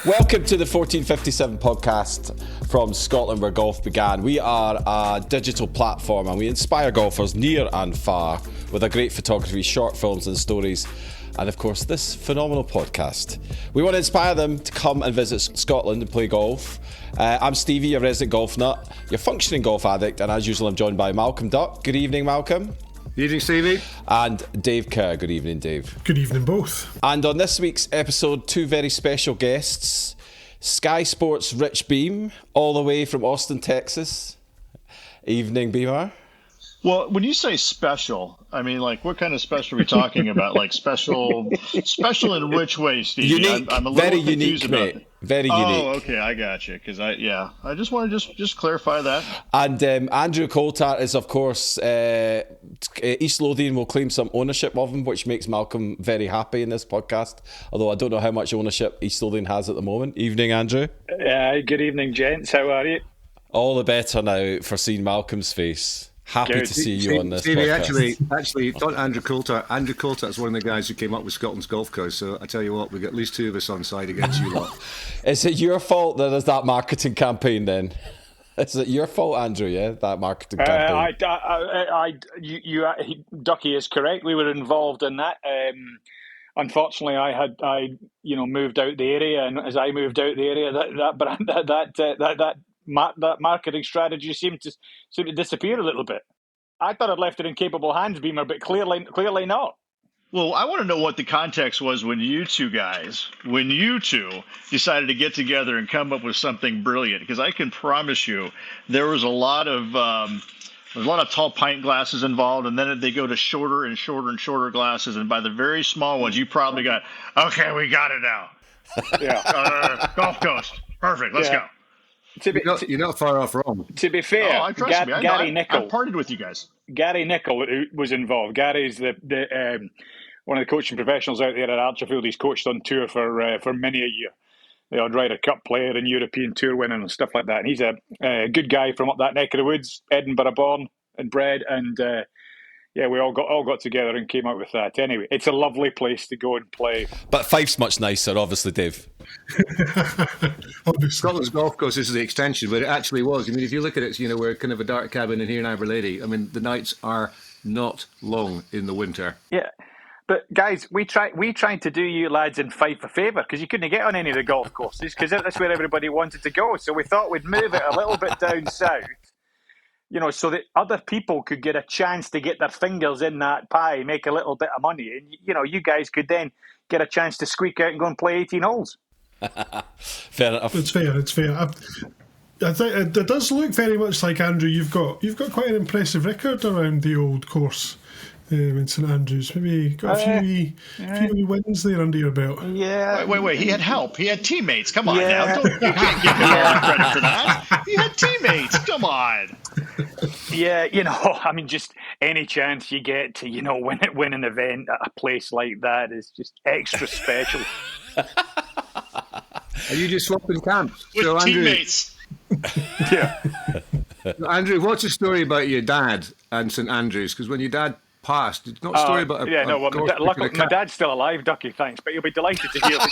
Welcome to the 1457 podcast from Scotland, where golf began. We are a digital platform and we inspire golfers near and far with a great photography, short films and stories, and of course this phenomenal podcast. We want to inspire them to come and visit Scotland and play golf. I'm Stevie, your resident golf nut, your functioning golf addict, and as usual I'm joined by Malcolm Duck. Good evening, Malcolm. Good evening, Stevie. And Dave Kerr. Good evening, Dave. Good evening, both. And on this week's episode, two very special guests. Sky Sports' Rich Beem, all the way from Austin, Texas. Evening, Beamer. Well, when you say special, I mean, like, what kind of special are we talking about? Like, special in which way, Steve? Unique, I'm a little very confused unique, about mate. it. Very unique. Oh, okay, I got you. Because I just want to just clarify that. And Andrew Coltart is, of course, East Lothian will claim some ownership of him, which makes Malcolm very happy in this podcast. Although I don't know how much ownership East Lothian has at the moment. Evening, Andrew. Good evening, gents. How are you? All the better now for seeing Malcolm's face. Happy to see you on this Stevie, podcast. actually, not Andrew Coltart. Andrew Coltart is one of the guys who came up with Scotland's golf course. So I tell you what, we got at least two of us on side against you lot. Is it your fault that there's that marketing campaign then? Is it your fault, Andrew? Yeah, that marketing campaign. Ducky is correct. We were involved in that. Unfortunately, I moved out the area, and as I moved out the area, that marketing strategy seemed to disappear a little bit. I thought I'd left it in capable hands, Beamer, but clearly not. Well, I want to know what the context was when you two decided to get together and come up with something brilliant. Because I can promise you, there was a lot of tall pint glasses involved, and then they go to shorter and shorter and shorter glasses, and by the very small ones, you probably got, okay, we got it now. Yeah, Golf Coast, perfect. Let's go. You're not far off wrong. To be fair, Gary Nicol. I partied with you guys. Gary Nicol was involved. Gary's the one of the coaching professionals out there at Archerfield. He's coached on tour for many a year. The odd Ryder Cup player and European Tour winner and stuff like that. And he's a good guy from up that neck of the woods, Edinburgh born and bred, and we all got together and came out with that. Anyway, it's a lovely place to go and play. But Fife's much nicer, obviously, Dave. Scotland's golf course is the extension, but it actually was. I mean, if you look at it, we're kind of a dark cabin in here in Aberlady. I mean, the nights are not long in the winter. Yeah. But guys, we tried to do you lads in Fife a favour because you couldn't get on any of the golf courses because that's where everybody wanted to go. So we thought we'd move it a little bit down south, so that other people could get a chance to get their fingers in that pie, make a little bit of money, and you guys could then get a chance to squeak out and go and play 18 holes. Fair enough. It's fair. I think it does look very much like, Andrew, you've got quite an impressive record around the old course. In St Andrews, maybe got a few wins there under your belt. Yeah. Wait. He had help. He had teammates. Come on now. You can't give him all the credit for that. He had teammates. Come on. Yeah, I mean, just any chance you get to, win an event at a place like that is just extra special. Are you just swapping camps? With so, teammates. Yeah. Andrew, what's the story about your dad and St Andrews? Because when your dad passed, it's not a story about my dad's still alive, Ducky, thanks, but you'll be delighted to hear that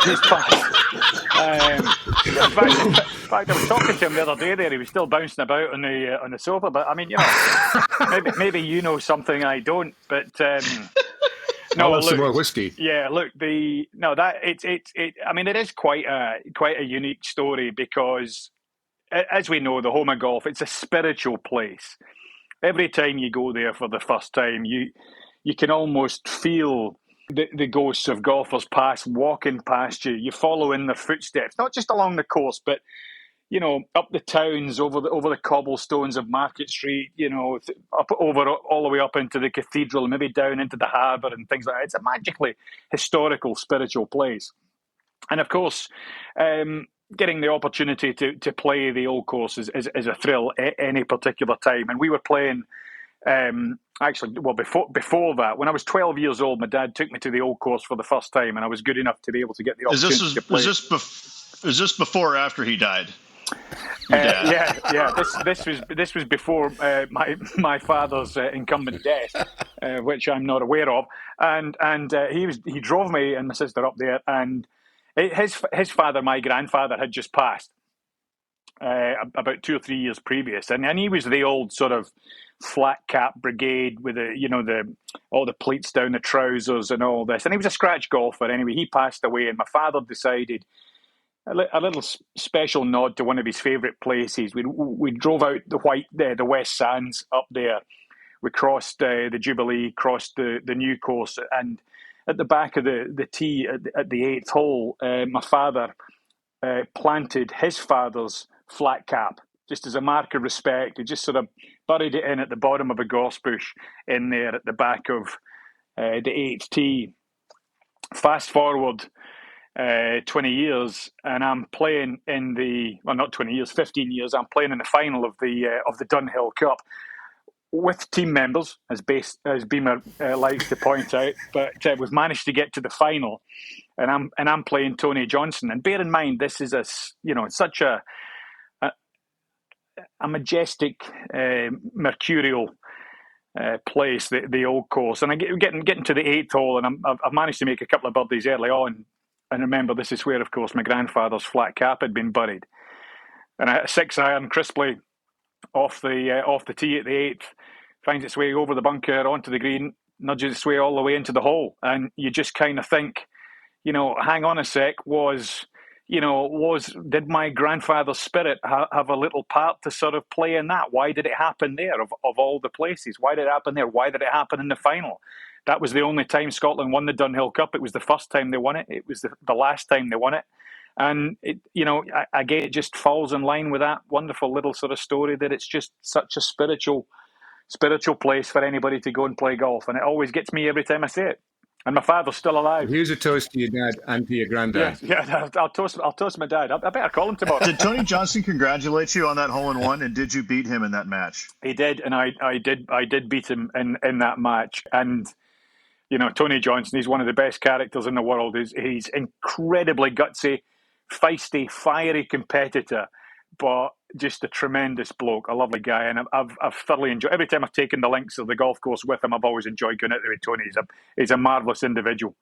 he's passed. In fact, I was talking to him the other day there, he was still bouncing about on the sofa, but I mean, maybe you know something I don't, but look, some more whiskey. Yeah, look, it is quite a unique story because, as we know, the home of golf, it's a spiritual place. Every time you go there for the first time, you can almost feel the ghosts of golfers past walking past you. You follow in their footsteps, not just along the course, but up the towns, over the cobblestones of Market Street. Up all the way up into the cathedral, maybe down into the harbour and things like that. It's a magically historical, spiritual place, and of course. Getting the opportunity to play the old course is a thrill at any particular time. And we were playing, before that, when I was 12 years old, my dad took me to the old course for the first time, and I was good enough to be able to get the opportunity to play. Is this before or after he died? Yeah. This was before my father's incumbent death, which I'm not aware of. And he drove me and my sister up there, and his father, my grandfather, had just passed about 2 or 3 years previous, and he was the old sort of flat cap brigade with all the pleats down the trousers and all this, and he was a scratch golfer. Anyway, he passed away, and my father decided a little special nod to one of his favourite places. We drove out the West Sands up there. We crossed the Jubilee, crossed the new course, and at the back of the tee at the 8th hole, my father planted his father's flat cap just as a mark of respect. He just sort of buried it in at the bottom of a gorse bush in there at the back of the 8th tee. Fast forward 20 years, and I'm playing not 20 years, 15 years. I'm playing in the final of the Dunhill Cup with team members, as Beamer likes to point out. But we've managed to get to the final, and I'm playing Tony Johnson. And bear in mind, this is such a majestic, mercurial place, the old course. And I getting to the 8th hole, and I've managed to make a couple of birdies early on. And remember, this is where, of course, my grandfather's flat cap had been buried. And I hit a 6-iron crisply off the tee at the 8th, finds its way over the bunker onto the green, nudges its way all the way into the hole. And you just kind of think, hang on a sec, did my grandfather's spirit have a little part to sort of play in that? Why did it happen there of all the places? Why did it happen there? Why did it happen in the final? That was the only time Scotland won the Dunhill Cup. It was the first time they won it. It was the last time they won it. And, again, it just falls in line with that wonderful little sort of story that it's just such a spiritual place for anybody to go and play golf. And it always gets me every time I say it. And my father's still alive. Here's a toast to your dad and to your granddad. Yeah, I'll toast my dad. I better call him tomorrow. Did Tony Johnson congratulate you on that hole-in-one, and did you beat him in that match? He did, and I did beat him in that match. And Tony Johnson, he's one of the best characters in the world. He's incredibly gutsy, feisty, fiery competitor, but just a tremendous bloke, a lovely guy. And I've thoroughly enjoyed every time I've taken the links of the golf course with him. I've always enjoyed going out there with Tony. He's a marvelous individual.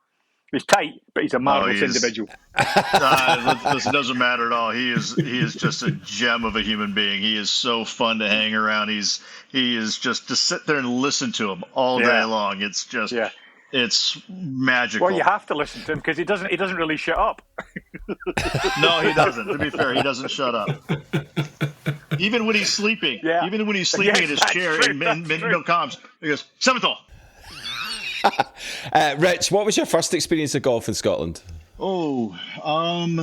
He's tight, but he's a marvelous individual. This doesn't matter at all. He is just a gem of a human being. He is so fun to hang around. He is just to sit there and listen to him all day long. It's just it's magical. Well, you have to listen to him because he doesn't really shut up. No, he doesn't. To be fair, he doesn't shut up. Even when he's sleeping. Yeah. Even when he's sleeping in his chair in comms, he goes, 7th hole. Rich, what was your first experience of golf in Scotland? Let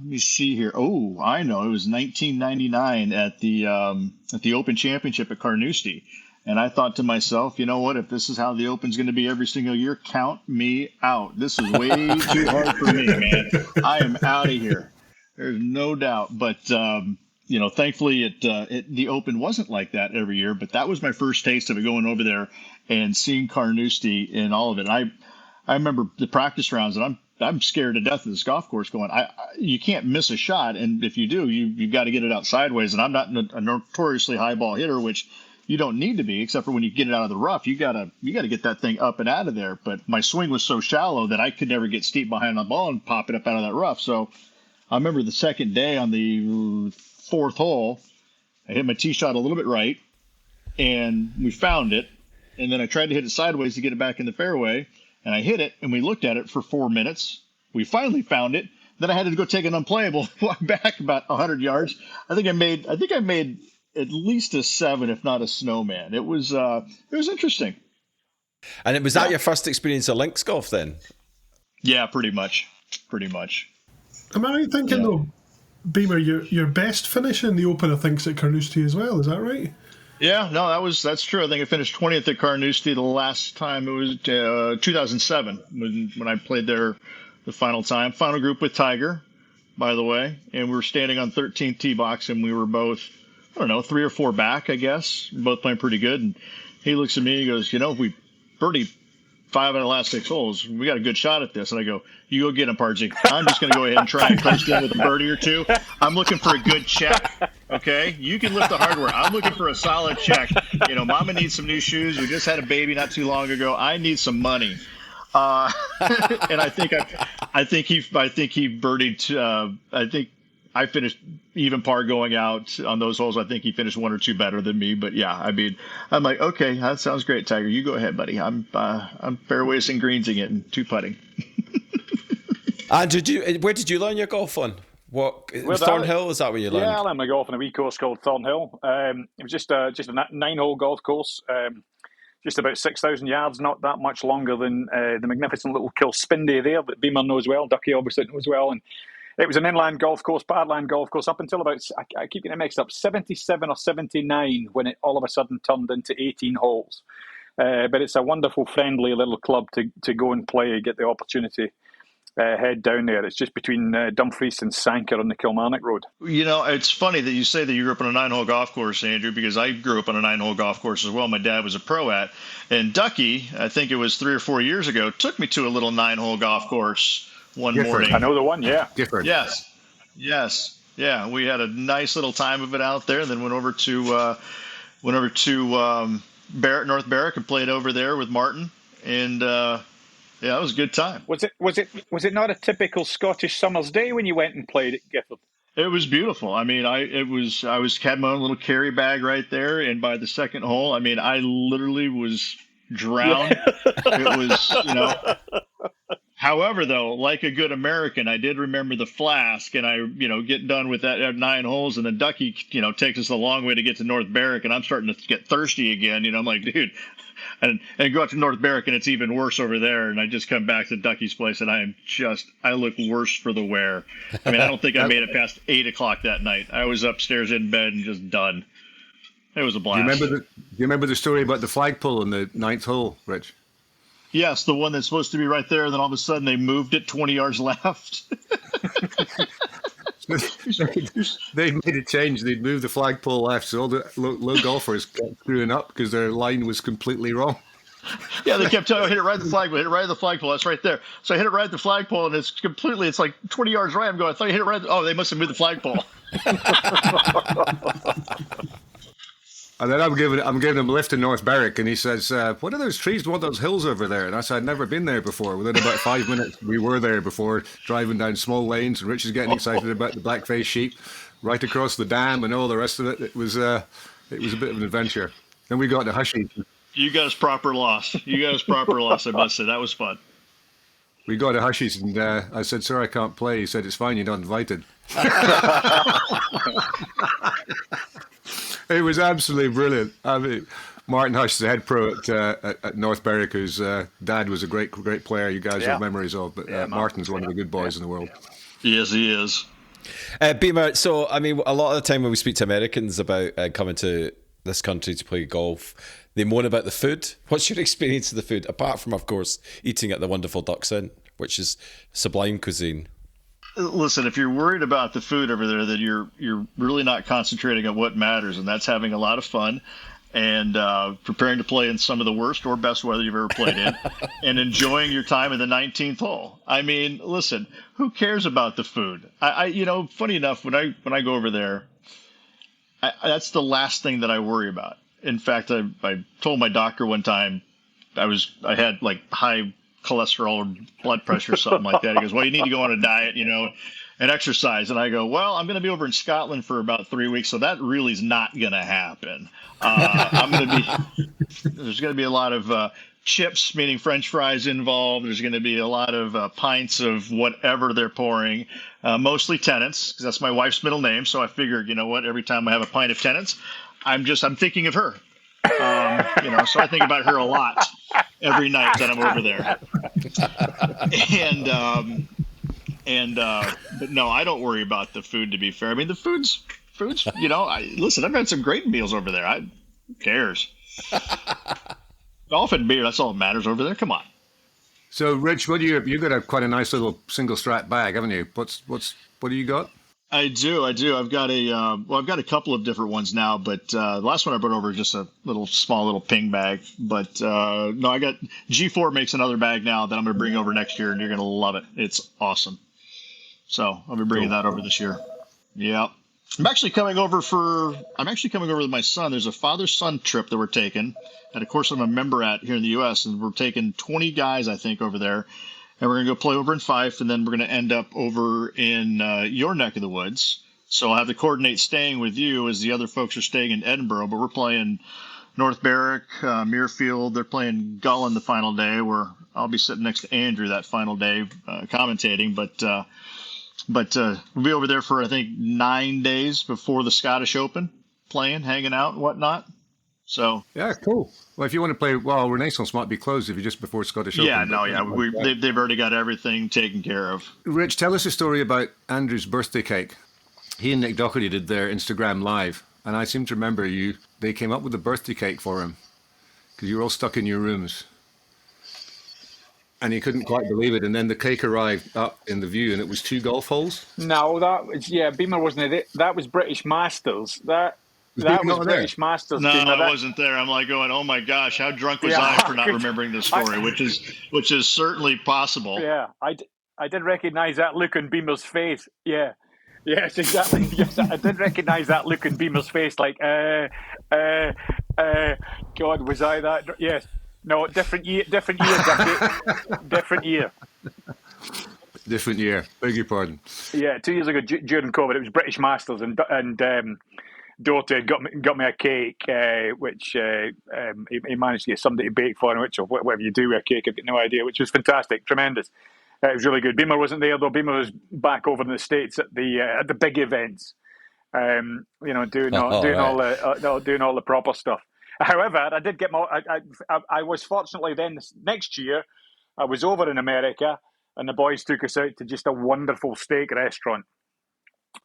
me see here. Oh, I know. It was 1999 at the Open Championship at Carnoustie. And I thought to myself, you know what? If this is how the Open's going to be every single year, count me out. This is way too hard for me, man. I am out of here. There's no doubt. But, thankfully the Open wasn't like that every year. But that was my first taste of it, going over there and seeing Carnoustie and all of it. And I remember the practice rounds, and I'm scared to death of this golf course going, you can't miss a shot. And if you do, you've got to get it out sideways. And I'm not a notoriously high ball hitter, which you don't need to be, except for when you get it out of the rough. You gotta get that thing up and out of there. But my swing was so shallow that I could never get steep behind the ball and pop it up out of that rough. So I remember the second day on the 4th hole, I hit my tee shot a little bit right, and we found it. And then I tried to hit it sideways to get it back in the fairway, and I hit it, and we looked at it for 4 minutes. We finally found it. Then I had to go take an unplayable, walk back about 100 yards. I think I made at least a 7, if not a snowman. It was interesting. And was that your first experience of links golf then? Yeah, pretty much. Am I right thinking though, Beamer, your best finish in the Open, I think, is at Carnoustie as well? Is that right? Yeah, no, that's true. I think I finished 20th at Carnoustie the last time. It was 2007 when I played there the final time. Final group with Tiger, by the way, and we were standing on 13th tee box, and we were both, 3 or 4 back, I guess. We're both playing pretty good. And he looks at me and he goes, if we birdie 5 out of the last 6 holes, we got a good shot at this. And I go, you go get him, Pardsy. I'm just going to go ahead and try and coast in with a birdie or 2. I'm looking for a good check, okay? You can lift the hardware. I'm looking for a solid check. Mama needs some new shoes. We just had a baby not too long ago. I need some money. And I think he birdied. I think I finished even par going out on those holes. I think he finished one or two better than me. But yeah, I mean, I'm like, okay, that sounds great, Tiger. You go ahead, buddy. I'm fairways and greensing it and two putting. And where did you learn your golf on? What Thornhill? Is that where you learned? Yeah, I learned my golf on a wee course called Thornhill. It was just a 9-hole golf course. Just about 6,000 yards, not that much longer than the magnificent little Kilspindie there that Beamer knows well, Ducky obviously knows well. And it was an inland golf course, parkland golf course, up until about, I keep getting it mixed up, 77 or 79 when it all of a sudden turned into 18 holes. But it's a wonderful, friendly little club to go and play, get the opportunity. Head down there. It's just between Dumfries and Sanker on the Kilmarnock Road. You know, it's funny that you say that you grew up on a 9-hole golf course, Andrew, because I grew up on a 9-hole golf course as well. My dad was a pro at. And Ducky, I think it was 3 or 4 years ago, took me to a little 9-hole golf course one morning. I know the one, yeah. Different. Yes. Yeah, we had a nice little time of it out there, and then went over to Barrett, North Berwick, and played over there with Martin. And yeah, it was a good time. Was it not a typical Scottish summer's day when you went and played at Gifford? It was beautiful. I mean, I had my own little carry bag right there, and by the second hole, I mean, I literally was drowned. It was, However, though, like a good American, I did remember the flask, and I, get done with that 9 holes, and then Ducky, takes us a long way to get to North Berwick, and I'm starting to get thirsty again. I'm like, dude, and go out to North Berwick, and it's even worse over there. And I just come back to Ducky's place, and I look worse for the wear. I mean, I don't think I made it past 8 o'clock that night. I was upstairs in bed and just done. It was a blast. Do you remember the story about the flagpole in the 9th hole, Rich? Yes, the one that's supposed to be right there, and then all of a sudden they moved it 20 yards left. They made a change. They'd moved the flagpole left, so all the low golfers kept screwing up because their line was completely wrong. Yeah, they kept telling me, hit it right at the flagpole, hit it right at the flagpole. That's right there. So I hit it right at the flagpole, and it's like 20 yards right. I'm going, I thought you hit it right. Oh, they must have moved the flagpole. And then I'm giving him a lift in North Berwick, and he says, what are those trees? What are those hills over there? And I said, I'd never been there before. Within about 5 minutes, we were there before, driving down small lanes, and Rich is getting excited about the black-faced sheep right across the dam and all the rest of it. It was a bit of an adventure. Then we got to Hushy. You guys proper loss. I must say. That was fun. We got to Hushy's, and I said, sir, I can't play. He said, it's fine, you're not invited. It was absolutely brilliant. I mean, Martin Hush is the head pro at North Berwick, whose dad was a great player you guys have memories of, but Martin's one of the good boys in the world. Yes, he is. Beamer, so, I mean, a lot of the time when we speak to Americans about coming to this country to play golf, they moan about the food. What's your experience of the food, apart from, of course, eating at the wonderful Ducks Inn, which is sublime cuisine? Listen, if you're worried about the food over there, then you're really not concentrating on what matters, and that's having a lot of fun and preparing to play in some of the worst or best weather you've ever played in, and enjoying your time in the 19th hole. I mean, listen, who cares about the food? Funny enough, when I go over there, that's the last thing that I worry about. In fact, I told my doctor one time I had like high cholesterol or blood pressure or something like that. He goes, well, you need to go on a diet, and exercise. And I go, well, I'm going to be over in Scotland for about 3 weeks, so that really is not going to happen. There's going to be a lot of chips, meaning French fries involved. There's going to be a lot of pints of whatever they're pouring, mostly Tennent's, because that's my wife's middle name. So I figured, every time I have a pint of Tennent's, I'm thinking of her. So I think about her a lot every night that I'm over there. But no, I don't worry about the food, to be fair. I mean, the food's, listen, I've had some great meals over there. Who cares? Golf and beer, that's all that matters over there. Come on. So, Rich, you got quite a nice little single strap bag, haven't you? What do you got? I do. I've got a couple of different ones now, but the last one I brought over is just a small little ping bag. But no, I got G4 makes another bag now that I'm going to bring over next year, and you're going to love it. It's awesome. So I'll be bringing that over this year. Yeah. I'm actually coming over with my son. There's a father-son trip that we're taking, and of course I'm a member at here in the U.S. and we're taking 20 guys, I think, over there, and we're gonna go play over in Fife, and then we're gonna end up over in your neck of the woods. So I'll have to coordinate staying with you as the other folks are staying in Edinburgh, but we're playing North Berwick, Muirfield. They're playing Gullen the final day, where I'll be sitting next to Andrew that final day commentating, but we'll be over there for, I think, 9 days before the Scottish Open, playing, hanging out, and whatnot. So Yeah, cool. Well, if you want to play, well, Renaissance might be closed if you're just before Scottish yeah, Open. no, yeah, they've already got everything taken care of. Rich, tell us a story about Andrew's birthday cake. He and Nick Doherty did their Instagram live, and I seem to remember they came up with a birthday cake for him because you were all stuck in your rooms. And he couldn't quite believe it. And then the cake arrived up in the view, and it was 2 golf holes. No, that was Beamer wasn't it. That was British Masters. That was British Masters. No, Beamer. I wasn't there. I'm like going, oh my gosh, how drunk was I for not remembering this story, which is certainly possible. Yeah, I did recognise that look on Beamer's face. Yeah. Yes, exactly. Yes, I did recognise that look in Beamer's face, like, God, was I that? Yes. No, different year, different year. Different year. Beg your pardon. Yeah, 2 years ago during COVID, it was British Masters, and Doherty got me a cake, which he managed to get somebody to bake for him, which, or whatever you do with a cake, I've got no idea, which was fantastic, tremendous. It was really good. Beamer wasn't there though. Beamer was back over in the States at the big events, doing all the proper stuff. However, I did get I was fortunately then next year, I was over in America, and the boys took us out to just a wonderful steak restaurant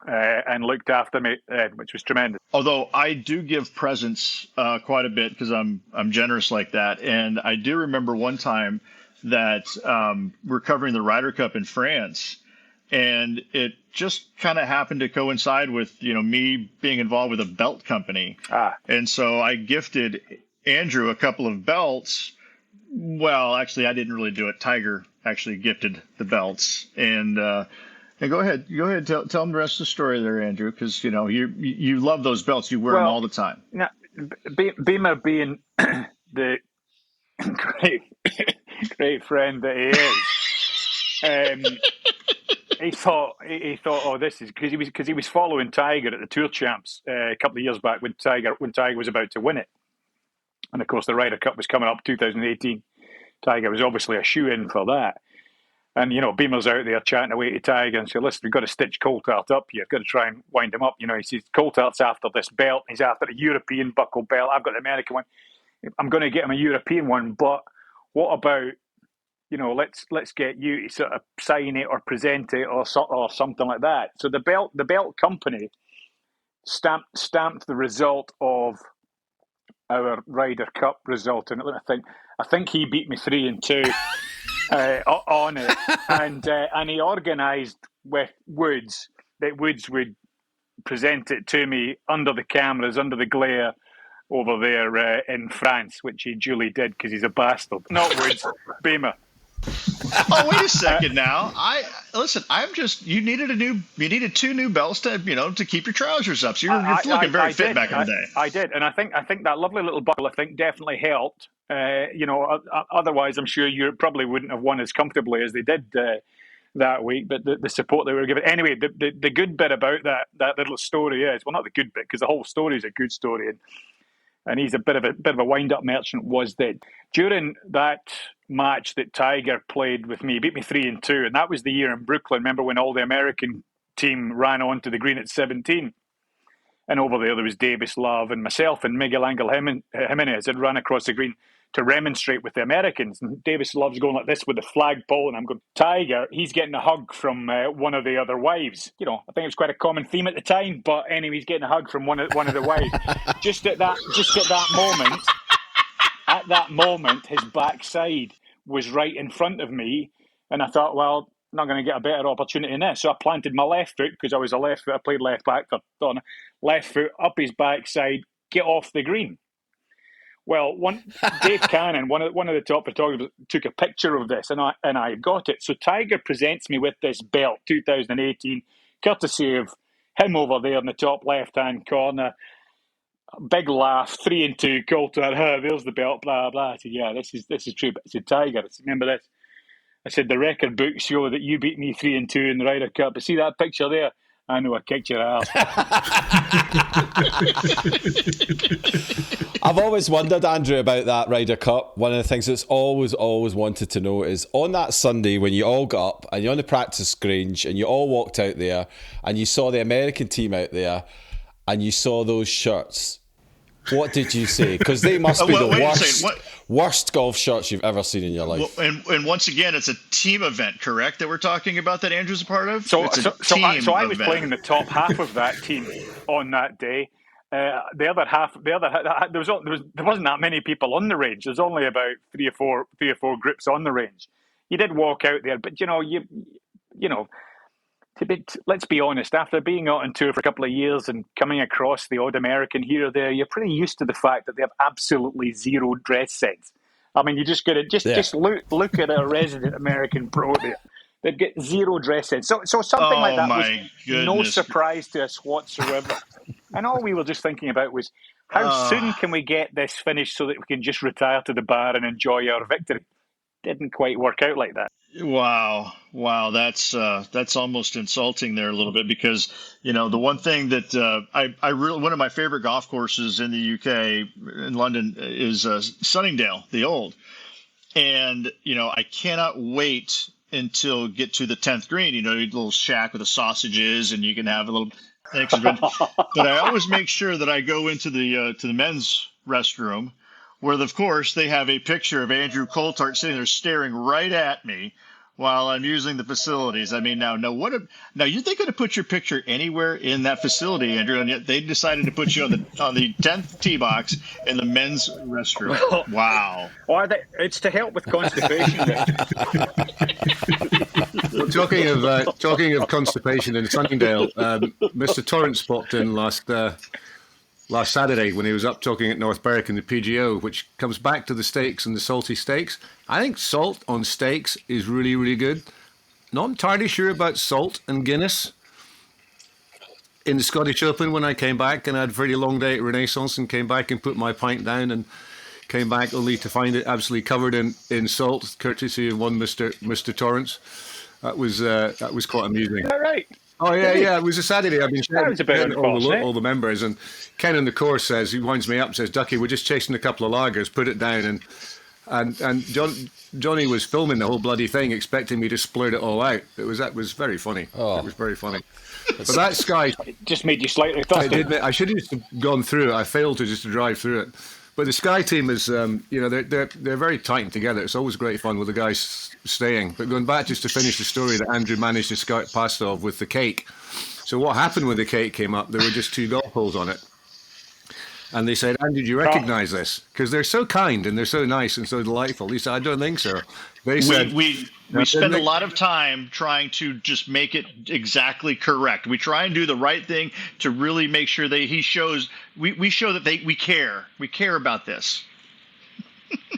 and looked after me, which was tremendous. Although I do give presents quite a bit because I'm generous like that, and I do remember one time that we're covering the Ryder Cup in France, and it just kind of happened to coincide with me being involved with a belt company, and so I gifted Andrew a couple of belts. Well, actually, I didn't really do it. Tiger actually gifted the belts, and go ahead, tell them the rest of the story there, Andrew, because you love those belts. You wear them all the time. Now, Beamer being the great friend that he is. He thought, oh, this is because he was following Tiger at the Tour Champs a couple of years back when Tiger was about to win it, and of course the Ryder Cup was coming up 2018. Tiger was obviously a shoe-in for that, and Beamer's out there chatting away to Tiger and said, "Listen, we've got to stitch Coltart up here. We've got to try and wind him up." He says Coltart's after this belt. He's after a European buckle belt. I've got the American one. I'm going to get him a European one, but what about? Let's get you to sort of sign it or present it or something like that. So the belt company stamped the result of our Ryder Cup result, and I think he beat me 3-2 on it, and he organised with Woods that Woods would present it to me under the cameras, under the glare over there in France, which he duly did because he's a bastard. Not Woods, Beamer. Oh, wait a second now. You needed 2 new belts to keep your trousers up. So you're looking very fit back in the day. I did, and I think that lovely little buckle definitely helped. Otherwise, I'm sure you probably wouldn't have won as comfortably as they did that week. But the support they were given, anyway. The good bit about that little story is, well, not the good bit, because the whole story is a good story, and he's a bit of a wind-up merchant, was that during that match that Tiger played with me, he beat me 3-2, and that was the year in Brooklyn. Remember when all the American team ran onto the green at 17? And over there was Davis Love and myself and Miguel Angel Jimenez had run across the green to remonstrate with the Americans. And Davis Love's going like this with the flagpole, and I'm going, Tiger, he's getting a hug from one of the other wives. I think it was quite a common theme at the time, but anyway, he's getting a hug from one of the wives. just at that moment, his backside was right in front of me, and I thought, well, I'm not going to get a better opportunity than this. So I planted my left foot, because I was a left foot. I played left back for Donna. Left foot up his backside, get off the green. Well, Dave Cannon, one of the top photographers, took a picture of this, and I got it. So Tiger presents me with this belt, 2018, courtesy of him over there in the top left-hand corner. Big laugh, 3-2, Coltart, there's the belt, blah, blah. I said, yeah, this is true. But I said, Tiger, I said, remember this? I said, the record books show that you beat me 3-2 in the Ryder Cup. But see that picture there? I know I kicked your ass. I've always wondered, Andrew, about that Ryder Cup. One of the things that's always wanted to know is on that Sunday when you all got up and you're on the practice range and you all walked out there and you saw the American team out there and you saw those shirts, what did you say? Because they must be the worst golf shirts you've ever seen in your life. Well, and once again, it's a team event, correct, that we're talking about that Andrew's a part of? So I was playing in the top half of that team on that day. The other half, there wasn't that many people on the range. There's only about three or four groups on the range. You did walk out there, but let's be honest. After being out on tour for a couple of years and coming across the odd American here or there, you're pretty used to the fact that they have absolutely zero dress sense. I mean, you just got to just look at a resident American pro there. They've got zero dress sense. So something like that was no surprise to us whatsoever. And all we were just thinking about was how soon can we get this finished so that we can just retire to the bar and enjoy our victory. Didn't quite work out like that. Wow, that's almost insulting there a little bit because the one thing that I really, one of my favorite golf courses in the UK in London is Sunningdale, the Old, and I cannot wait until get to the 10th green. A little shack with the sausages, and you can have a little. But I always make sure that I go into the men's restroom, where of course they have a picture of Andrew Coltart sitting there staring right at me while I'm using the facilities. I mean, now you're thinking to put your picture anywhere in that facility, Andrew, and yet they decided to put you on the 10th tee box in the men's restroom. Wow. It's to help with constipation. Well, talking of constipation in Sunningdale, Mr. Torrance popped in last Saturday when he was up talking at North Berwick in the PGO, which comes back to the steaks and the salty steaks. I think salt on steaks is really, really good. Not entirely sure about salt and Guinness. In the Scottish Open, when I came back and I had a very long day at Renaissance and came back and put my pint down and came back only to find it absolutely covered in salt, courtesy of one Mr. Torrance. That was quite amusing. Is that right? Oh yeah. It was a Saturday. I've been chatting all the members, and Ken on the course says, he winds me up, says, "Ducky, we're just chasing a couple of lagers. Put it down." And Johnny was filming the whole bloody thing, expecting me to splurt it all out. That was very funny. It was very funny. But that Sky it just made you slightly thirsty. I should have just gone through it. I failed to drive through it. But the Sky team is, they're very tight together. It's always great fun with the guys staying. But going back just to finish the story that Andrew managed to scout past of with the cake. So what happened when the cake came up? There were just 2 golf holes on it. And they said, "Andrew, do you recognise this?" Because they're so kind and they're so nice and so delightful. He said, "I don't think so." They said, we spend a lot of time trying to just make it exactly correct. We try and do the right thing to really make sure that we show that we care. We care about this.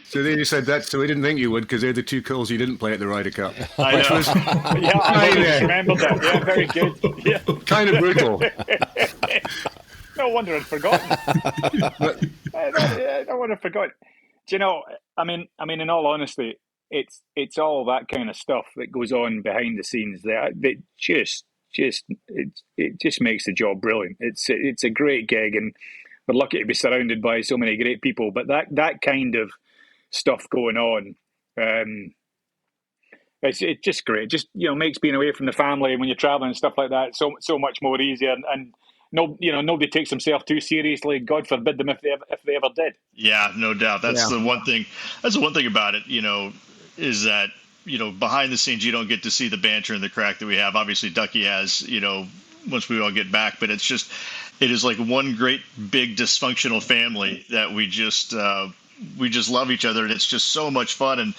So they just said that. So we didn't think you would, because they're the 2 calls you didn't play at the Ryder Cup. I know. I remember that. Yeah, very good. Yeah. Kind of brutal. No wonder I'd forgotten. No wonder I'd forgotten. Do you know? I mean, in all honesty, it's all that kind of stuff that goes on behind the scenes that it just makes the job brilliant. It's a great gig, and we're lucky to be surrounded by so many great people. But that kind of stuff going on, it's just great. It just makes being away from the family when you're traveling and stuff like that so much more easier. And no, nobody takes themselves too seriously. God forbid them if they ever did. Yeah, no doubt. That's the one thing. That's the one thing about it. Is that behind the scenes you don't get to see the banter and the crack that we have. Obviously, Ducky has. Once we all get back, but it is like one great big dysfunctional family that we just love each other, and it's just so much fun.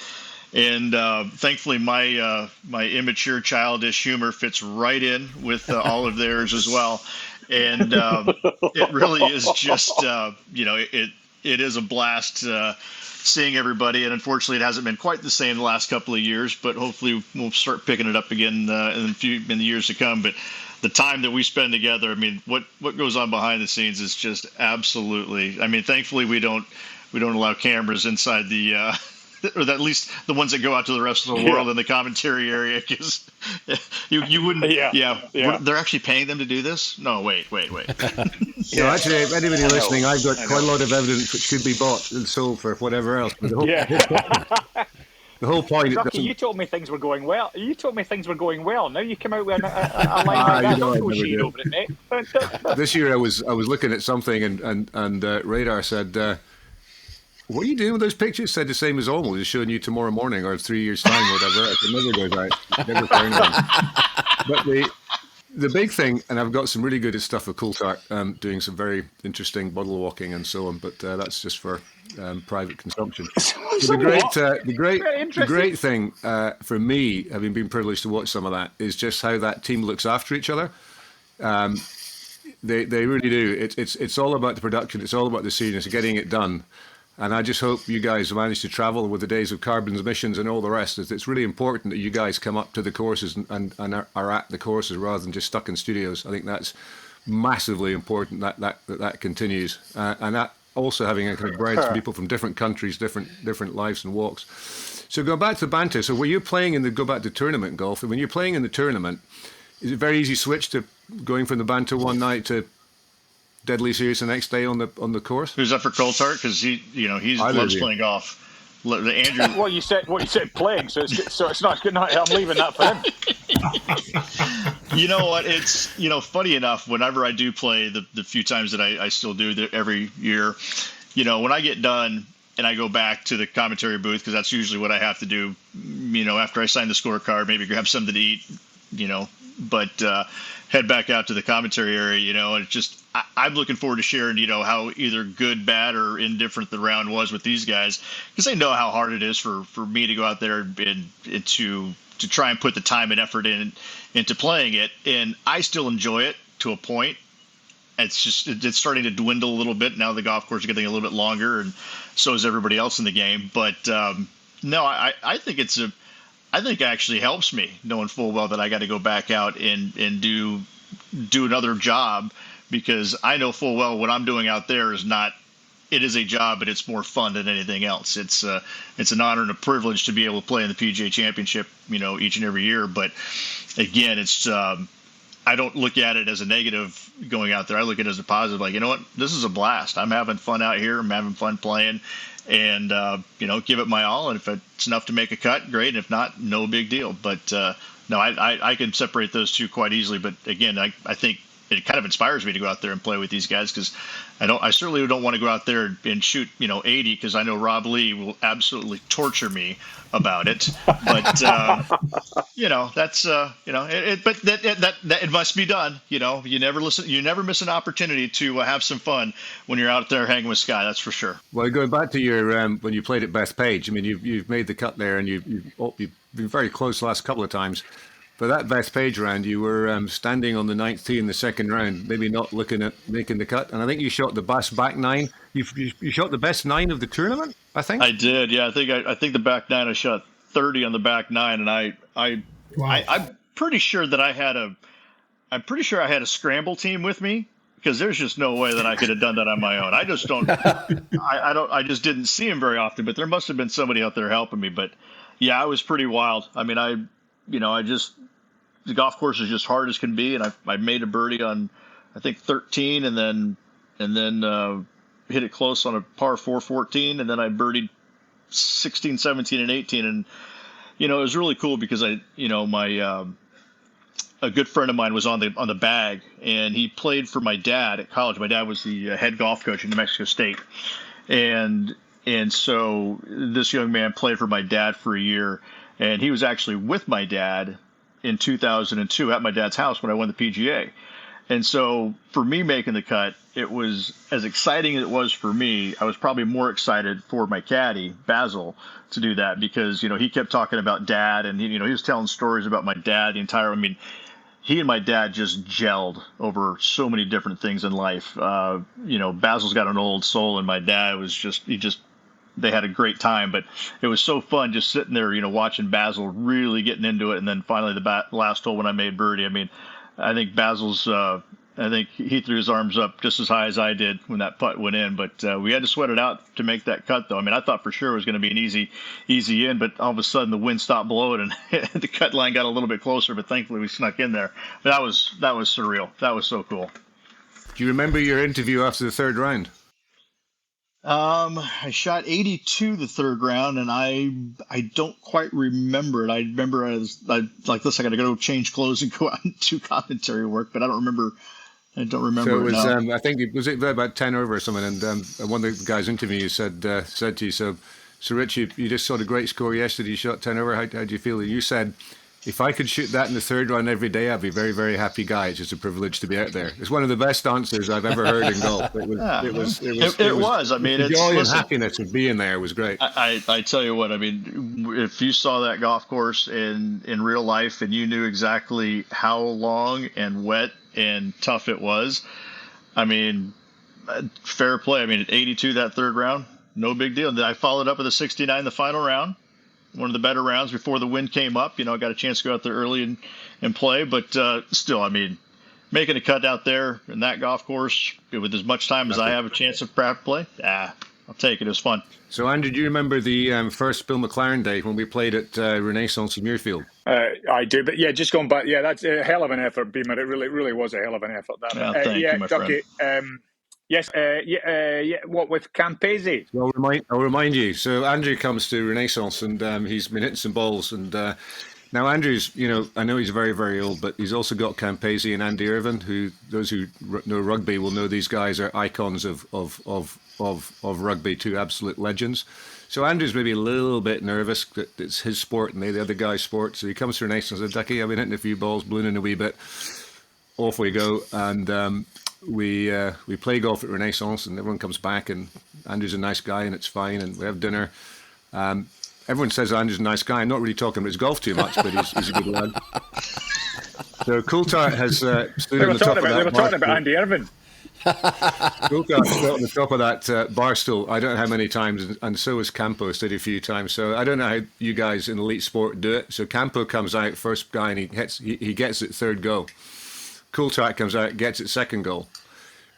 And thankfully, my immature, childish humor fits right in with all of theirs as well. And it really is just it is a blast seeing everybody, and unfortunately, it hasn't been quite the same the last couple of years. But hopefully, we'll start picking it up again in the years to come. But the time that we spend together, I mean, what goes on behind the scenes is just absolutely. I mean, thankfully, we don't allow cameras inside the. Or at least the ones that go out to the rest of the world in the commentary area, because you wouldn't. Yeah. They're actually paying them to do this? No, wait. So actually, if anybody listening, I've got quite a lot of evidence which could be bought and sold for whatever else. But the whole point. Chucky, you told me things were going well. Now you come out with a line like that. Sheet over it, mate. This year I was looking at something and Radar said. What are you doing with those pictures? Said the same as Omal, just showing you tomorrow morning or 3 years' time or whatever. It never goes out. Never found them. But the big thing, and I've got some really good stuff with Coltart, doing some very interesting bottle walking and so on, but that's just for private consumption. The great thing for me, having been privileged to watch some of that, is just how that team looks after each other. They really do. It's all about the production. It's all about the seriousness of getting it done. And I just hope you guys manage to travel with the days of carbon emissions and all the rest. It's really important that you guys come up to the courses and are at the courses rather than just stuck in studios. I think that's massively important that continues. And that also having a kind of breadth from people from different countries, different lives and walks. So go back to banter. So when you're playing go back to tournament golf, and when you're playing in the tournament, is it very easy switch to going from the banter one night to deadly serious the next day on the course? Who's up for Coltart? Because he loves playing golf. Andrew. Well, you said playing, so it's not good. I'm leaving that for him. You know what? It's funny enough. Whenever I do play, the few times that I still do every year, when I get done and I go back to the commentary booth, because that's usually what I have to do. After I sign the scorecard, maybe grab something to eat. But head back out to the commentary area, and it's just I'm looking forward to sharing, how either good, bad, or indifferent the round was with these guys, because they know how hard it is for me to go out there and to try and put the time and effort into playing it, and I still enjoy it to a point. It's starting to dwindle a little bit now. The golf course is getting a little bit longer, and so is everybody else in the game. But no, I think I think it actually helps me knowing full well that I got to go back out and do another job, because I know full well what I'm doing out there is not. It is a job, but it's more fun than anything else. It's an honor and a privilege to be able to play in the PGA Championship, each and every year. But again, it's I don't look at it as a negative going out there. I look at it as a positive. Like, you know what, this is a blast. I'm having fun out here. I'm having fun playing. And, give it my all. And if it's enough to make a cut, great. And if not, no big deal. But no, I can separate those two quite easily. But again, I think it kind of inspires me to go out there and play with these guys, because I certainly don't want to go out there and shoot, 80, because I know Rob Lee will absolutely torture me about it. But, that's, but it must be done. You never miss an opportunity to have some fun when you're out there hanging with Sky. That's for sure. Well, going back to your, when you played at Bethpage, I mean, you've made the cut there, and you've been very close the last couple of times. For that Bethpage round, you were standing on the 9th tee in the second round, maybe not looking at making the cut. And I think you shot the best back nine. You shot the best 9 of the tournament, I think. I did, yeah. I think the back 9, I shot 30 on the back 9, and I'm pretty sure that I had a scramble team with me, because there's just no way that I could have done that on my own. I just don't. I just didn't see him very often, but there must have been somebody out there helping me. But yeah, I was pretty wild. I mean, the golf course is just hard as can be, and I made a birdie on, I think 13, and then hit it close on a par 4-14, and then I birdied 16, 17, and 18, and it was really cool because my a good friend of mine was on the bag, and he played for my dad at college. My dad was the head golf coach in New Mexico State, and so this young man played for my dad for a year, and he was actually with my dad in 2002 at my dad's house when I won the PGA. And so for me making the cut, it was as exciting as it was for me. I was probably more excited for my caddy, Basil, to do that, because, he kept talking about dad, and, he was telling stories about my dad he and my dad just gelled over so many different things in life. Basil's got an old soul, and my dad was they had a great time. But it was so fun just sitting there, watching Basil really getting into it. And then finally the last hole when I made birdie, I mean, I think I think he threw his arms up just as high as I did when that putt went in. But we had to sweat it out to make that cut, though. I mean, I thought for sure it was going to be an easy in, but all of a sudden the wind stopped blowing and the cut line got a little bit closer. But thankfully we snuck in there. But that was surreal. That was so cool. Do you remember your interview after the third round? I shot 82 the third round, and I don't quite remember it. I remember I like this. I got to go change clothes and go out and do commentary work, but I don't remember. So it was, no. I think it was about 10 over or something, and one of the guys interviewing you said to you, so Rich, you just saw a great score yesterday. You shot 10 over. How do you feel? You said, if I could shoot that in the third round every day, I'd be a very, very happy guy. It's just a privilege to be out there. It's one of the best answers I've ever heard in golf. It was. I mean, the joy and happiness of being there was great. I tell you what. I mean, if you saw that golf course in real life and you knew exactly how long and wet and tough it was, I mean, fair play. I mean, at 82 that third round, no big deal. Then I followed up with a 69 the final round. One of the better rounds before the wind came up. I got a chance to go out there early and play, but still, I mean, making a cut out there in that golf course with as much time as I have a chance of play, I'll take it. It was fun. So, Andrew, do you remember the first Bill McLaren day when we played at Renaissance in Muirfield? I do, but yeah, just going back, yeah, that's a hell of an effort, Beamer. It really was a hell of an effort. That, thank you, my Ducky, friend. Yes, what with Campese? Well, I'll remind you. So Andrew comes to Renaissance, and he's been hitting some balls. And now Andrew's, I know he's very, very old, but he's also got Campese and Andy Irvin, who those who know rugby will know these guys are icons of rugby, two absolute legends. So Andrew's maybe a little bit nervous that it's his sport and the other guy's sport. So he comes to Renaissance and says, Ducky, I've been hitting a few balls, ballooning a wee bit. Off we go, and we play golf at Renaissance, and everyone comes back, and Andrew's a nice guy, and it's fine, and we have dinner. Everyone says Andrew's a nice guy. I'm not really talking about his golf too much, but he's a good lad. So Coltart has stood on the top of that. They were talking about Andy Irvin. Coltart stood on the top of that bar stool. I don't know how many times, and so has Campo stood a few times. So I don't know how you guys in elite sport do it. So Campo comes out first guy, and he gets it third go. Coltart comes out, gets it second goal.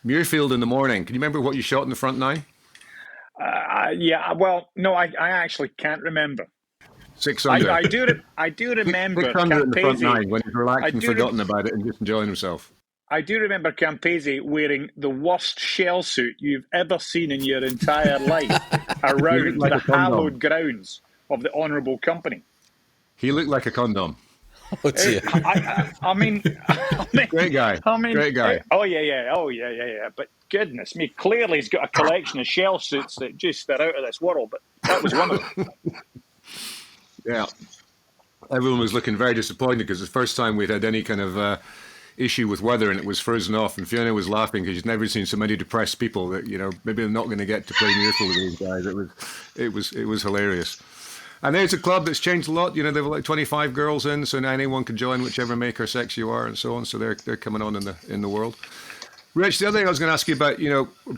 Muirfield in the morning. Can you remember what you shot in the front nine? Yeah, well, no, I actually can't remember. 600. I do remember 600 in the front Campese. nine when he's relaxed and forgotten about it and just enjoying himself. I do remember Campese wearing the worst shell suit you've ever seen in your entire life around the hallowed grounds of the Honourable Company. He looked like a condom. Oh, dear. I mean, great guy. Great guy. Oh yeah. But goodness me, clearly he's got a collection of shell suits that just are out of this world. But that was one of them. Yeah, everyone was looking very disappointed because it's the first time we'd had any kind of issue with weather, and it was frozen off. And Fiona was laughing because she's never seen so many depressed people that maybe they're not going to get to play Muirfield with these guys. It was hilarious. And there's a club that's changed a lot. There were like 25 girls in, so now anyone can join, whichever make or sex you are, and so on. So they're coming on in the world. Rich, the other thing I was going to ask you about,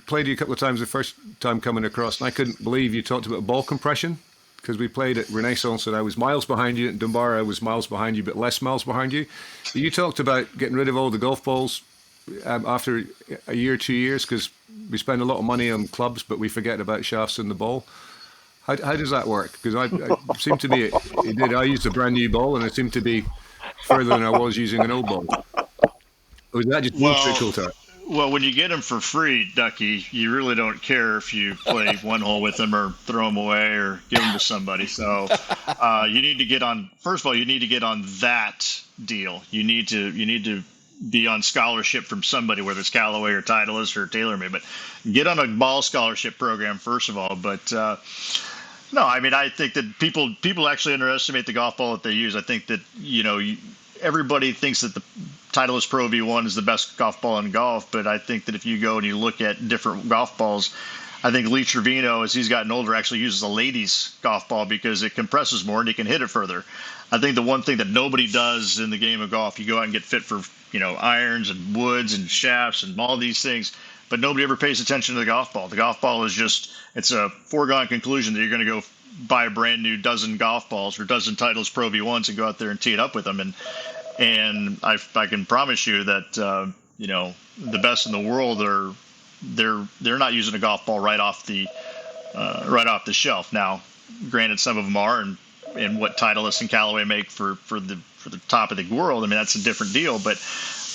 played you a couple of times the first time coming across, and I couldn't believe you talked about ball compression, because we played at Renaissance and I was miles behind you. At Dunbar, I was miles behind you, but less miles behind you. You talked about getting rid of all the golf balls after a year, 2 years, because we spend a lot of money on clubs, but we forget about shafts and the ball. How does that work? Because I seemed to be, it did. I used a brand new ball, and it seemed to be further than I was using an old ball. Or was that just Coltart? Well, when you get them for free, Ducky, you really don't care if you play one hole with them or throw them away or give them to somebody. So you need to get on. First of all, you need to get on that deal. You need to be on scholarship from somebody, whether it's Callaway or Titleist or TaylorMade. But get on a ball scholarship program first of all. But no, I mean, I think that people actually underestimate the golf ball that they use. I think that everybody thinks that the Titleist Pro V1 is the best golf ball in golf, but I think that if you go and you look at different golf balls, I think Lee Trevino, as he's gotten older, actually uses a ladies' golf ball because it compresses more and he can hit it further. I think the one thing that nobody does in the game of golf, you go out and get fit for, irons and woods and shafts and all these things, but nobody ever pays attention to the golf ball. The golf ball is it's a foregone conclusion that you're going to go buy a brand new dozen golf balls or dozen Titleist Pro V1s and go out there and tee it up with them. And I can promise you that, the best in the world they're not using a golf ball right off the shelf. Now, granted, some of them are, and what Titleist and Callaway make for the top of the world, I mean, that's a different deal. But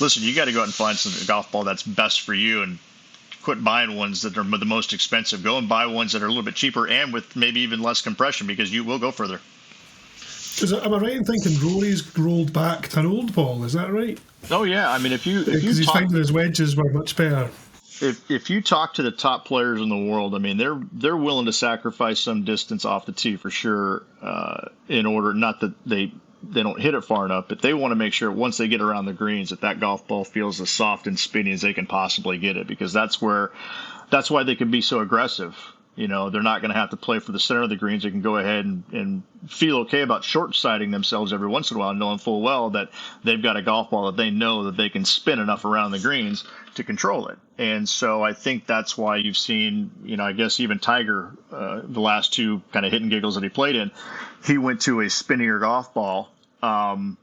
listen, you got to go out and find a golf ball that's best for you, and quit buying ones that are the most expensive. Go and buy ones that are a little bit cheaper and with maybe even less compression, because you will go further. Am I right in thinking Rory's rolled back to an old ball? Is that right? Oh yeah, I mean, because he's finding his wedges were much better. If you talk to the top players in the world, I mean, they're willing to sacrifice some distance off the tee for sure, in order, not that they don't hit it far enough, but they want to make sure once they get around the greens that golf ball feels as soft and spinny as they can possibly get it, because that's why they can be so aggressive. They're not going to have to play for the center of the greens. They can go ahead and feel okay about short-siding themselves every once in a while, knowing full well that they've got a golf ball that they know that they can spin enough around the greens to control it. And so I think that's why you've seen, I guess even Tiger, the last two kind of hit and giggles that he played in, he went to a spinnier golf ball. No,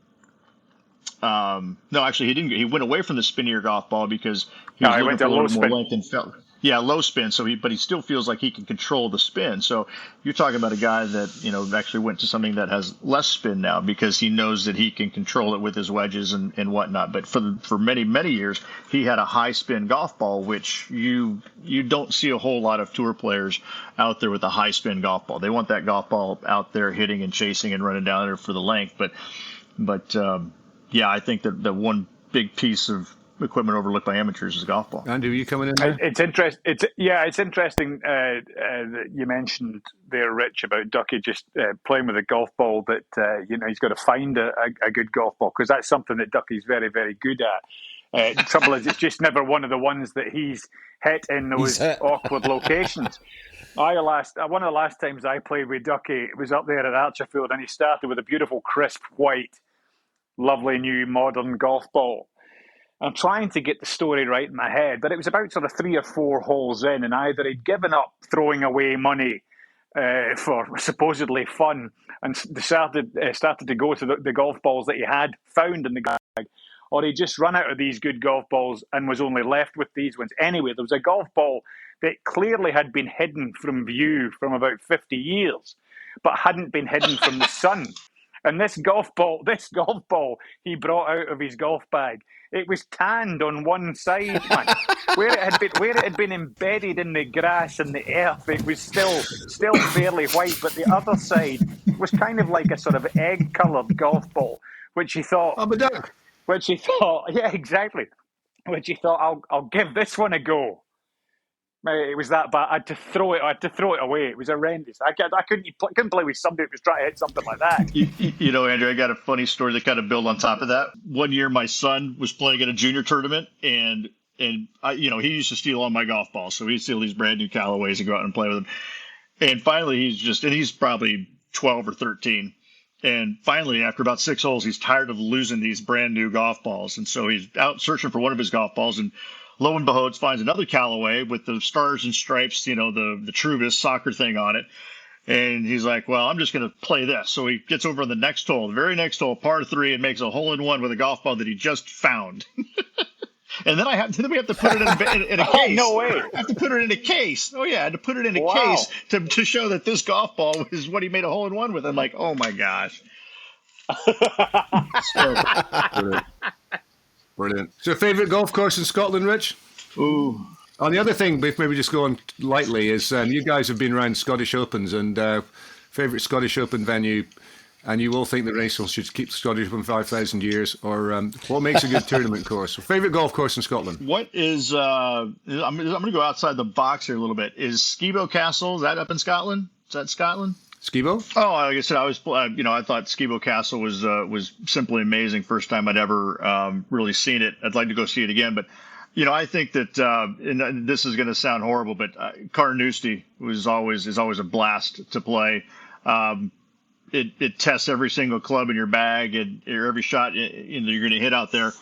actually he didn't. He went away from the spinnier golf ball because he went to a low spin. Length and felt. Yeah, low spin. So but he still feels like he can control the spin. So you're talking about a guy that, actually went to something that has less spin now because he knows that he can control it with his wedges and whatnot. But for many, many years, he had a high spin golf ball, which you don't see a whole lot of tour players out there with a high spin golf ball. They want that golf ball out there hitting and chasing and running down there for the length. But yeah, I think that the one big piece of equipment overlooked by amateurs is a golf ball. Andrew, are you coming in there? It's interesting. It's interesting that you mentioned there, Rich, about Ducky just playing with a golf ball that he's got to find a good golf ball, because that's something that Ducky's very, very good at. The trouble is, it's just never one of the ones that he's hit in those awkward locations. One of the last times I played with Ducky was up there at Archerfield, and he started with a beautiful, crisp, white, lovely new modern golf ball. I'm trying to get the story right in my head, but it was about sort of 3 or 4 holes in, and either he'd given up throwing away money for supposedly fun and started to go to the golf balls that he had found in the bag, or he just run out of these good golf balls and was only left with these ones. Anyway, there was a golf ball that clearly had been hidden from view from about 50 years, but hadn't been hidden from the sun. And this golf ball he brought out of his golf bag, it was tanned on one side, man. Where it had been embedded in the grass and the earth, it was still fairly white, but the other side was kind of like a sort of egg-coloured golf ball, which he thought, yeah, exactly. Which he thought, I'll give this one a go. It was that bad. I had to throw it away. It was horrendous. I couldn't play with somebody who was trying to hit something like that. Andrew, I got a funny story to kind of build on top of that. One year, my son was playing at a junior tournament, and I, he used to steal all my golf balls. So he'd steal these brand new Callaways and go out and play with them. And finally, he's probably 12 or 13. And finally, after about 6 holes, he's tired of losing these brand new golf balls. And so he's out searching for one of his golf balls, and lo and behold, finds another Callaway with the stars and stripes, the Truvis soccer thing on it. And he's like, well, I'm just going to play this. So he gets over on the next hole, the very next hole, par 3, and makes a hole-in-one with a golf ball that he just found. And then we have to put it in a case. No way. I have to put it in a case. Oh, yeah, I had to put it in a case to show that this golf ball is what he made a hole-in-one with. I'm like, oh, my gosh. Brilliant. So, favorite golf course in Scotland, Rich? Ooh. On the other thing, maybe just going lightly, is you guys have been around Scottish Opens, and favorite Scottish Open venue, and you all think that Racehorse should keep Scottish Open 5,000 years, or what makes a good tournament course? So, favorite golf course in Scotland? What is? I'm going to go outside the box here a little bit. Is Skibo Castle? Is that up in Scotland? Is that Scotland? Skibo? Oh, like I said, I thought Skibo Castle was simply amazing. First time I'd ever really seen it. I'd like to go see it again, but I think that, and this is going to sound horrible, but Carnoustie is always a blast to play. It tests every single club in your bag and every shot you're going to hit out there.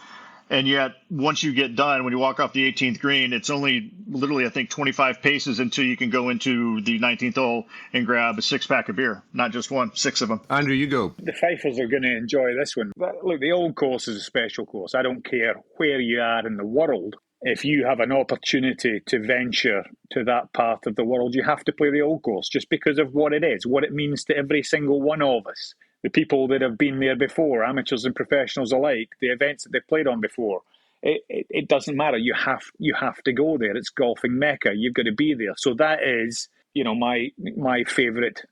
And yet, once you get done, when you walk off the 18th green, it's only literally, I think, 25 paces until you can go into the 19th hole and grab a 6-pack of beer. Not just one, 6 of them. Andrew, you go. The Fifers are going to enjoy this one. But look, the Old Course is a special course. I don't care where you are in the world. If you have an opportunity to venture to that part of the world, you have to play the Old Course just because of what it is, what it means to every single one of us. The people that have been there before, amateurs and professionals alike, the events that they've played on before, it doesn't matter. You have to go there. It's golfing mecca. You've got to be there. So that is, my favourite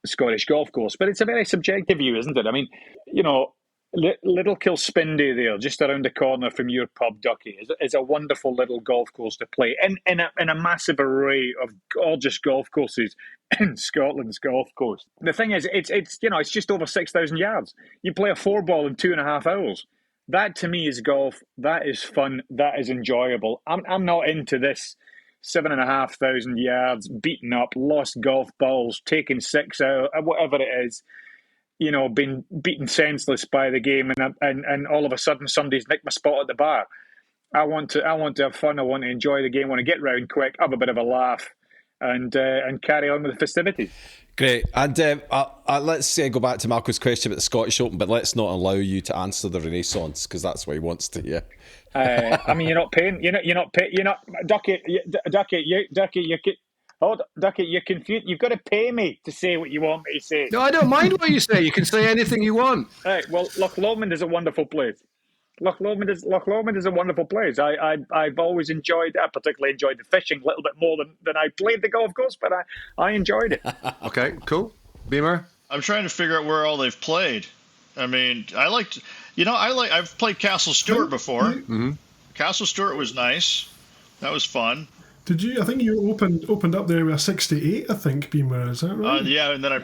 Scottish golf course. But it's a very subjective view, isn't it? I mean, Little Kilspindie there, just around the corner from your pub, Ducky, is a wonderful little golf course to play in a massive array of gorgeous golf courses in Scotland's Golf Coast. The thing is, it's just over 6,000 yards. You play a 4-ball in 2.5 hours. That to me is golf. That is fun. That is enjoyable. I'm not into this 7,500 yards, beaten up, lost golf balls, taking 6 out, whatever it is. Been beaten senseless by the game, and all of a sudden somebody's nicked my spot at the bar. I want to have fun. I want to enjoy the game. I want to get round quick, have a bit of a laugh, and carry on with the festivities. Great. And let's go back to Malcolm's question about the Scottish Open, but let's not allow you to answer the Renaissance because that's what he wants to hear. I mean, you're not paying. You're not paying. Ducky. Hold on, Ducky, you're confused. You've got to pay me to say what you want me to say. No, I don't mind what you say. You can say anything you want. Right, well, Loch Lomond is a wonderful place. Loch Lomond is a wonderful place. I've always enjoyed it. I particularly enjoyed the fishing a little bit more than I played the golf course, but I enjoyed it. Okay, cool. Beamer? I'm trying to figure out where all they've played. I mean, I've played Castle Stewart before. Mm-hmm. Castle Stewart was nice. That was fun. Did you? I think you opened up there with a 68. I think, Beamer. Is that right? Yeah, and then I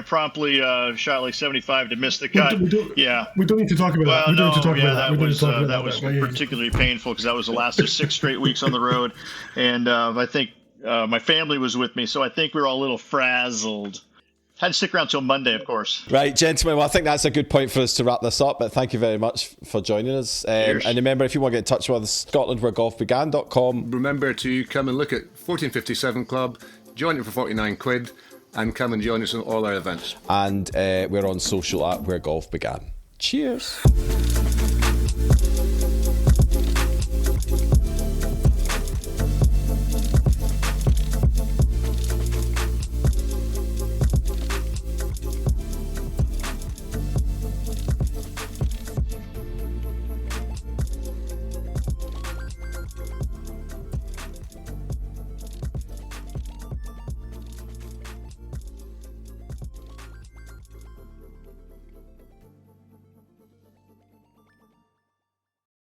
promptly shot like 75 to miss the cut. We don't need to talk about that. We don't need to talk about that. That was particularly painful because that was the last of 6 straight weeks on the road, and I think my family was with me, so I think we were all a little frazzled. Had to stick around till Monday, of course. Right, gentlemen, well, I think that's a good point for us to wrap this up, but thank you very much for joining us. And remember, if you want to get in touch with us, scotlandwheregolfbegan.com. Remember to come and look at 1457 Club, join it for 49 quid, and come and join us on all our events. And we're on social at Where Golf Began. Cheers.